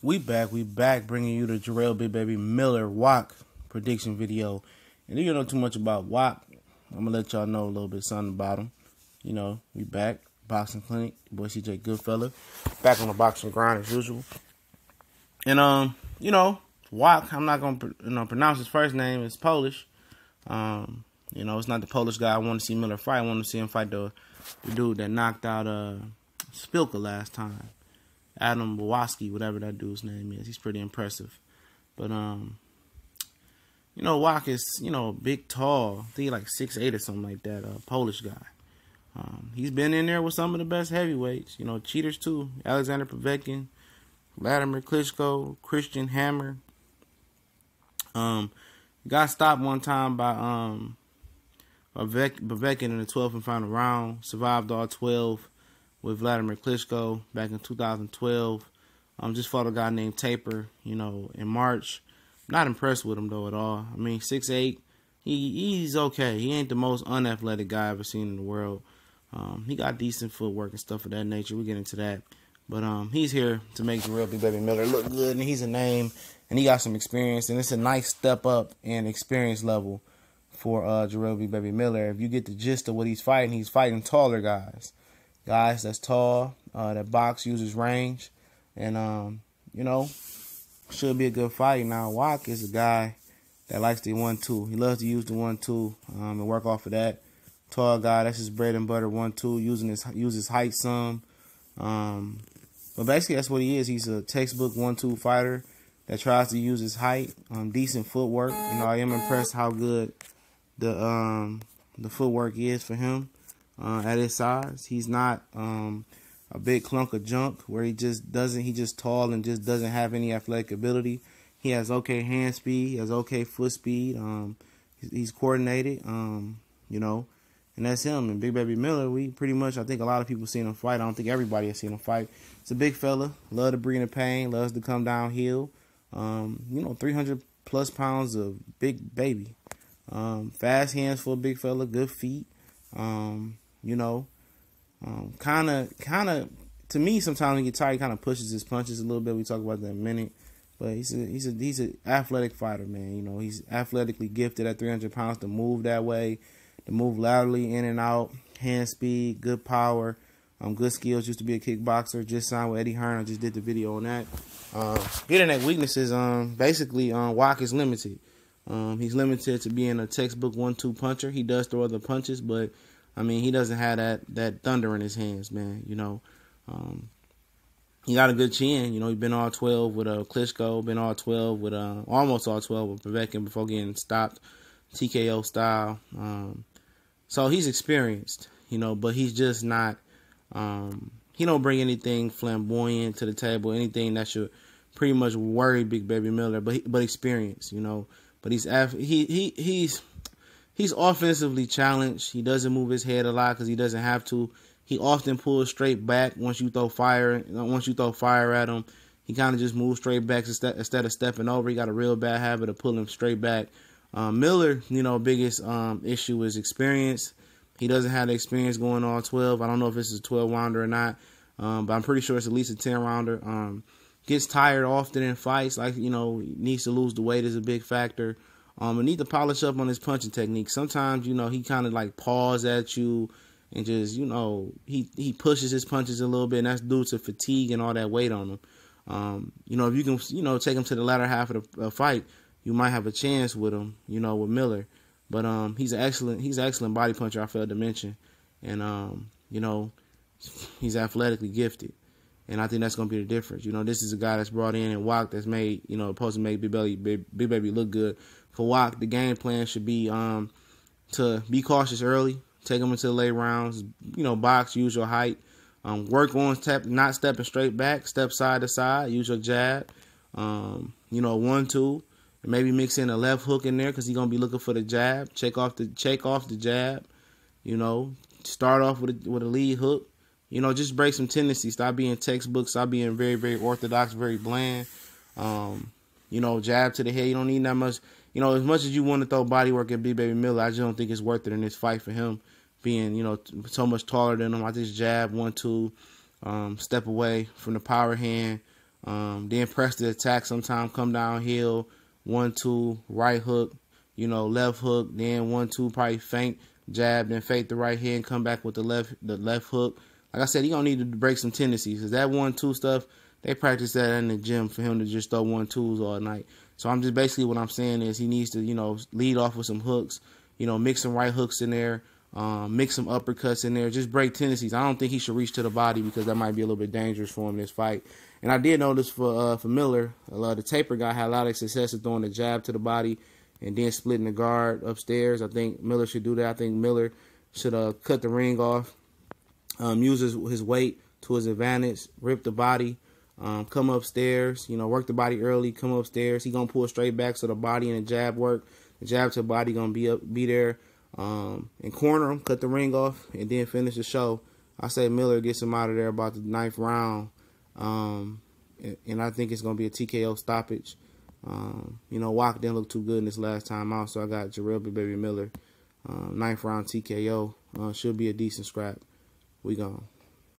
We back, bringing you the Jarell Big Baby Miller Wach prediction video. And if you don't know too much about Wach, I'm gonna let y'all know a little bit something about him. You know, we back, boxing clinic, boy CJ Goodfella, back on the boxing grind as usual. And Wach, I'm not gonna pronounce his first name. It's Polish. It's not the Polish guy I want to see Miller fight. I want to see him fight the dude that knocked out Spilka last time. Adam Bawaski, whatever that dude's name is. He's pretty impressive. But, Wach is, big, tall. I think he's like 6'8" or something like that. Polish guy. He's been in there with some of the best heavyweights. Cheaters too. Alexander Povetkin, Vladimir Klitschko, Christian Hammer. Got stopped one time by Povetkin in the 12th and final round. Survived all 12 with Vladimir Klitschko back in 2012. Just fought a guy named Taper, in March. Not impressed with him, though, at all. I mean, 6'8", he's okay. He ain't the most unathletic guy I've ever seen in the world. He got decent footwork and stuff of that nature. We'll get into that. But he's here to make Jarell Big Baby Miller look good, and he's a name, and he got some experience, and it's a nice step up in experience level for Jarell Big Baby Miller. If you get the gist of what he's fighting taller guys. Guys that's tall, that box, uses range, and, should be a good fight. Now, Wach is a guy that likes the 1-2. He loves to use the 1-2 and work off of that. Tall guy, that's his bread and butter, 1-2, use his height some. But basically, that's what he is. He's a textbook 1-2 fighter that tries to use his height, decent footwork. I am impressed how good the footwork is for him. At his size, he's not a big clunk of junk where he's just tall and just doesn't have any athletic ability. He has okay hand speed, he has okay foot speed. He's coordinated, and that's him. And Big Baby Miller, we pretty much, I think a lot of people seen him fight. I don't think everybody has seen him fight. It's a big fella, love to breathe in pain, loves to come downhill. 300 plus pounds of big baby. Fast hands for a big fella, good feet. Kind of, to me, sometimes when he gets tired, he kind of pushes his punches a little bit. We talk about that in a minute. But he's an athletic fighter, man. He's athletically gifted at 300 pounds to move that way, to move laterally in and out, hand speed, good power, good skills. Used to be a kickboxer, just signed with Eddie Hearn. I just did the video on that. Internet weaknesses, basically, Wach is limited. He's limited to being a textbook 1-2 puncher. He does throw other punches, but he doesn't have that thunder in his hands, man. He got a good chin. He's been all 12 with Klitschko, been all 12 with almost all 12 with Povetkin before getting stopped, TKO style. So he's experienced, but he's just not. He don't bring anything flamboyant to the table, anything that should pretty much worry Big Baby Miller, but experience, But he's offensively challenged. He doesn't move his head a lot because he doesn't have to. He often pulls straight back once you throw fire. Once you throw fire at him, he kind of just moves straight back instead of stepping over. He got a real bad habit of pulling straight back. Miller, biggest issue is experience. He doesn't have the experience going all 12. I don't know if this is a 12-rounder or not, but I'm pretty sure it's at least a 10-rounder. Gets tired often in fights. Needs to lose the weight is a big factor. And need to polish up on his punching technique. Sometimes, he kind of like paws at you and just, he pushes his punches a little bit, and that's due to fatigue and all that weight on him. If you can, take him to the latter half of the fight, you might have a chance with him, with Miller. But he's an excellent body puncher, I failed to mention. And, he's athletically gifted. And I think that's going to be the difference. This is a guy that's brought in and Wach that's made, supposed to make Big Baby look good. For Wach, the game plan should be to be cautious early, take him into the late rounds, box, use your height, work on not stepping straight back, step side to side, use your jab, 1-2, and maybe mix in a left hook in there because he's gonna be looking for the jab. Check off the jab, start off with a lead hook, just break some tendencies. Stop being textbook, stop being very, very orthodox, very bland. Jab to the head. You don't need that much. As much as you want to throw body work at Big Baby Miller, I just don't think it's worth it in this fight for him being, so much taller than him. I just jab 1-2, step away from the power hand, Then press the attack sometime, come downhill, 1-2, right hook, left hook, then 1-2, probably feint, jab, then fake the right hand, come back with the left hook. Like I said, he gonna need to break some tendencies, because that 1-2 stuff, they practice that in the gym for him to just throw 1-2s all night. So I'm just basically, what I'm saying is he needs to, lead off with some hooks, mix some right hooks in there, mix some uppercuts in there, just break tendencies. I don't think he should reach to the body, because that might be a little bit dangerous for him in this fight. And I did notice for Miller, the taper guy had a lot of success with throwing the jab to the body and then splitting the guard upstairs. I think Miller should do that. I think Miller should cut the ring off, use his weight to his advantage, rip the body, come upstairs, work the body early, come upstairs. He gonna pull straight back, so the body and the jab work. The jab to the body gonna be there, and corner him, cut the ring off, and then finish the show. I say Miller gets him out of there about the 9th round. And I think it's going to be a TKO stoppage. Wach didn't look too good in this last time out, so I got Jarell Baby Miller, 9th round TKO. Should be a decent scrap. We gone.